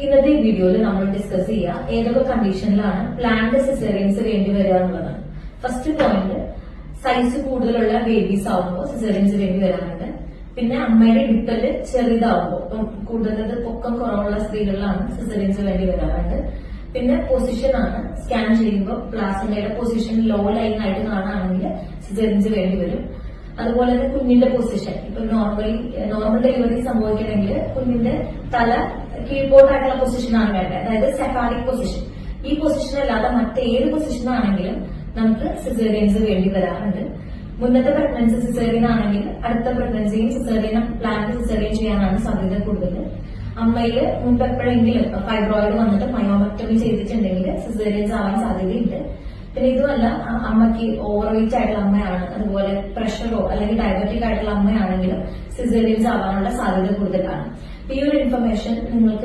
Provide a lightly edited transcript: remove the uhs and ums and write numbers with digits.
ഇന്നത്തെ വീഡിയോയിൽ നമ്മൾ ഡിസ്കസ് ചെയ്യുക ഏതൊക്കെ കണ്ടീഷനിലാണ് പ്ലാൻഡ് സിസേറിയൻസ് വേണ്ടി വരിക എന്നുള്ളതാണ്. ഫസ്റ്റ് പോയിന്റ്, സൈസ് കൂടുതലുള്ള ബേബീസ് ആവുമ്പോൾ സിസേറിയൻസ് വേണ്ടി വരാറുണ്ട്. പിന്നെ അമ്മയുടെ ഇടുത്തല് ചെറുതാവുമ്പോൾ, ഇപ്പം കൂടുതൽ പൊക്കം കുറവുള്ള സ്ത്രീകളിലാണ് സിസേറിയൻസ് വേണ്ടി വരാറുണ്ട്. പിന്നെ പൊസിഷൻ ആണ്, സ്കാൻ ചെയ്യുമ്പോൾ പ്ലാസന്റയുടെ പൊസിഷൻ ലോ ലൈൻ ആയിട്ട് കാണുകയാണെങ്കിൽ സിസേറിയൻസ് വേണ്ടി വരും. അതുപോലെ തന്നെ കുഞ്ഞിന്റെ പൊസിഷൻ, ഇപ്പൊ നോർമൽ ഡെലിവറി സംഭവിക്കണമെങ്കിൽ കുഞ്ഞിന്റെ തല കീഴ്പോട്ടായിട്ടുള്ള പൊസിഷനാണ് വേണ്ടത്, അതായത് സെഫാലിക് പൊസിഷൻ. ഈ പൊസിഷൻ അല്ലാതെ മറ്റേത് പൊസിഷൻ ആണെങ്കിലും നമുക്ക് സിസേറിയൻസ് വേണ്ടി വരാറുണ്ട്. മുന്നത്തെ പ്രഗ്നൻസി സിസേറിയൻ ആണെങ്കിൽ അടുത്ത പ്രഗ്നൻസിയും പ്ലാന്റ് സിസേറിയൻ ചെയ്യാനാണ് സാധ്യത കൂടുതൽ. അമ്മയില് മുമ്പ് എപ്പോഴെങ്കിലും ഫൈബ്രോയിഡ് വന്നിട്ട് മയോമക്ടമി ചെയ്തിട്ടുണ്ടെങ്കിൽ സിസേറിയൻസ് ആവാൻ സാധ്യതയുണ്ട്. പിന്നെ ഇതുമല്ല, അമ്മയ്ക്ക് ഓവർ വെയിറ്റ് ആയിട്ടുള്ള അമ്മയാണ്, അതുപോലെ പ്രഷറോ അല്ലെങ്കിൽ ഡയബറ്റിക് ആയിട്ടുള്ള അമ്മയാണെങ്കിലും സിസേറിയൻസ് ആവാനുള്ള സാധ്യത കൂടുതലാണ്. ഈ ഒരു ഇൻഫർമേഷൻ നിങ്ങൾക്ക്